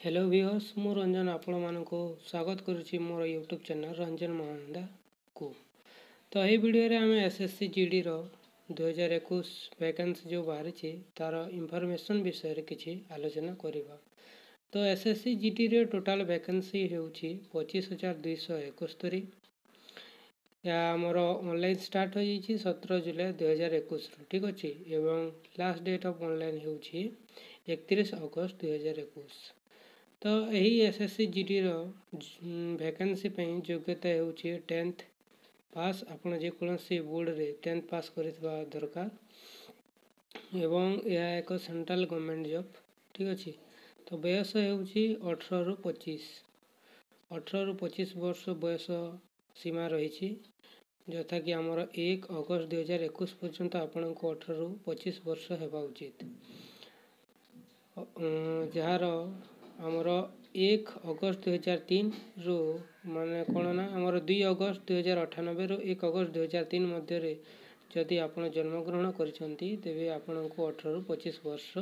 Hello viewers मु रंजन आपण मानक स्वागत करुच्ची मोर यूट्यूब चैनल रंजन महानंदा को। तो यही वीडियो रे आम एसएससी जीडी रो 2021 वैकेंसी जो बाहरी तार इंफॉर्मेशन विषय रे किछि आलोचना करिबा। तो एसएससी जीडी रे टोटल वैकेंसी हेउछि 25,271। या आमर ऑनलाइन स्टार्ट हो जाइए 17 जुलाई 2021 ठीक अच्छे एवं लास्ट डेट ऑफ ऑनलाइन हेउछि 31 अगस्त 2021। तो यही एसएससी जीडी रो वैकेंसी योग्यता हेउछि 10th पास आपण जे कोनसी बोर्ड रे 10th पास करितबा दरकार एवं यह एक सेंट्रल गवर्नमेंट जॉब ठीक अच्छे। तो बयस हेउछि 18 रु 25 वर्ष बयस सीमा रही जथा कि आमर 1 अगस्त 2021 पर्यंत आपण को 18 रु 25 वर्ष हेबा उचित। जार आमर 1 अगस्त 2003 रु माने कौन ना आमर 2 अगस्त 2098 रु 1 अगस्त 2003 मध्य जदि आपण जन्मग्रहण करिसेंती तेबे आपण को 18 रु 25 वर्ष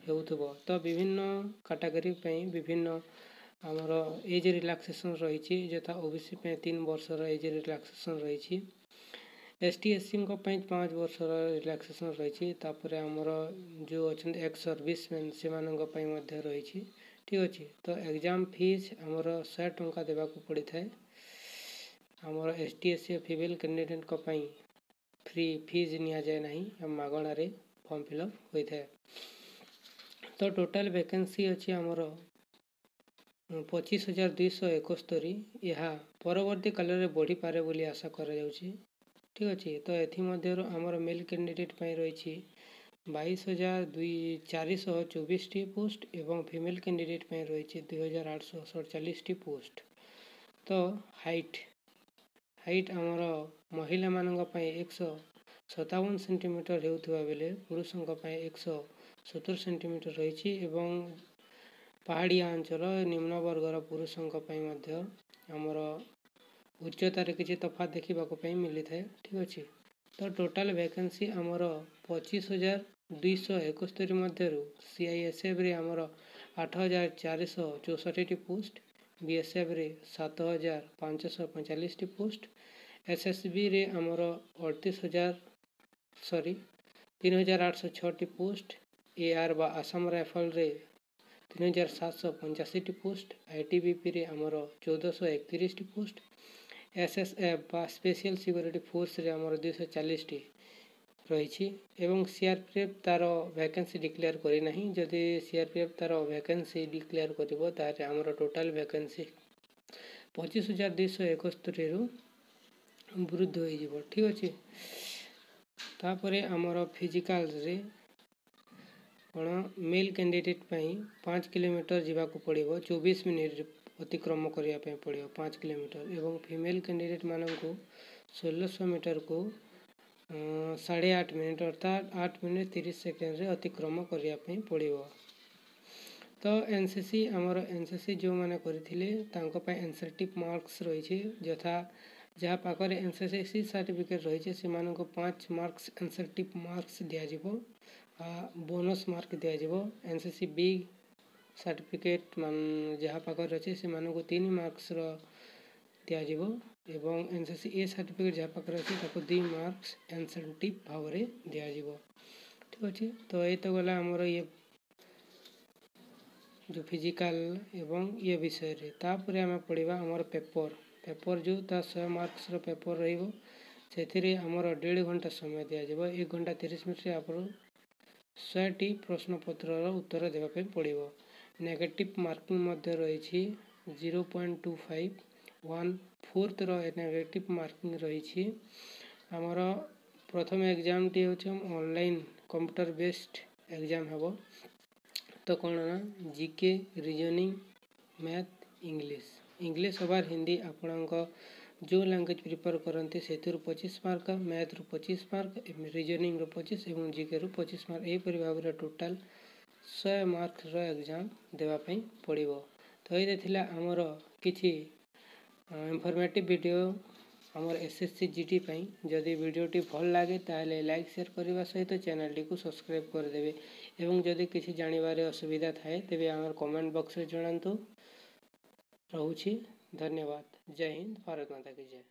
हेउथबो। तो विभिन्न कैटेगरी विभिन्न आमर एज रिलैक्सेशन रही जथा ओबीसी 3 वर्ष एज रिलैक्सेशन रही एसटी एससी 5 वर्ष रिलैक्सेशन रही आमर जो अच्छा एक्स सर्विस मैन से रही ठीक अच्छे। तो एग्जाम फीस आमर 100 टंका देवा पड़ी था आमर एसटी एससी फीमेल कैंडिडेट को फ्री फीस नि जाए ना मागणारे फॉर्म फिलअप होता है। तो टोटल वैकेंसी अच्छी आमर 25,271 यह परवर्ती काल में बढ़ी पारे बोली आशा करा जाउछि ठीक अच्छे। तो एथि आमर मेल कैंडिडेट रही 22,424 पोस्ट एवं फीमेल कैंडिडेट रही 2,847 पोस्ट। तो हाइट आमर महिला मानक 157 सेंटीमीटर होता बेले पुरुषों 170 सेंटीमीटर रही एवं पहाड़िया अंचल निम्न वर्गर पुरुषों आमर उच्चतार किसी तफात देखा मिली था ठीक अच्छे। तो टोटल वैकेंसी आमर 25,271 मध्य सीआईएसएफ रे आमर 8,464 पोस्ट बीएसएफ रे 7,545 पोस्ट एसएसबी रे आमर 3,806 पोस्ट एआर बा आसाम राइफल रे 3,785 पोस्ट आईटीबीपी रे आमर 1,431 पोस्ट एसएसएफ बा स्पेशल सिक्योरिटी फोर्स रे आमर 240 रही एवं सीआरपीएफ तार वैकेंसी डिक्लेयर करना जदि सीआरपीएफ तार वैकेंसी डिक्लेयर करिवो तारे आमर टोटल वैकेंसी 25,271 रु वृद्धि हो जिवो ठीक अच्छे। तापरे आमर फिजिकल रे कौन मेल कैंडिडेट 5 किलोमीटर जावाक पड़ो 24 मिनिट अतिक्रम करने पड़ो 5 किलोमीटर एवं फीमेल कैंडिडेट मानक 1600 मीटर को 8.5 मिनिट अर्थात 8 मिनिट 30 सेकेंड रे अतिक्रम करने पड़ो। तो एनसीसी आमर एनसीसी जो मैंने करथिले तांको पे एनसीटी मार्क्स रही यथा जहाँ पाखरे एनसीसी सर्टिफिकेट रही से 5 मार्क्स एनसीटी मार्क्स दिज्व बोनस मार्क दिज्व एनसीसी बी सर्टिफिकेट मान जहाँ पाखर अच्छे से 3 मार्क्स दिज्व एवं एनसीसी ए सर्टिफिकेट जहाँ पाखर अच्छे 2 मार्क्स इनसेंटिव भाव में दिज्व ठीक अच्छे। तो ये तो गला आमर ये जो फिजिकल एवं ये विषय रे तापर आम पढ़ा आमर पेपर जो 100 मार्क्स पेपर रहिबो से आमर 1.5 घंटा समय दिज्व 1 घंटा 30 मिनट आप 100टी प्रश्न पत्र उत्तर देवाई पड़ो। नेगेटिव मार्किंग रही 0.25 1/4 नेगेटिव मार्किंग रही आमर प्रथम एग्जाम टी हूँ ऑनलाइन कंप्यूटर बेस्ड एग्जाम हम। तो कौन ना GK reasoning math English over Hindi आपण जो लैंग्वेज प्रिपेयर करते से 25 मार्क मैथ रु 25 मार्क रीजनिंग रु 25 और जीके रु 25 मार्क यहपरी भाव में टोटाल 100 मार्क्स एग्जाम देवाई पड़ो। तो ये आमर किसी इंफॉर्मेटिव वीडियो आमर एसएससी जीटी पाई जदि वीडियोटी भल लगे ताहले लाइक शेयर करने सहित चैनल को सब्सक्राइब करदे एवं जदि किसी जानवर असुविधा थाए तेबे आमर कमेंट बॉक्स में जणातु। रहूछि धन्यवाद। जय हिंद, भारत माता की जय।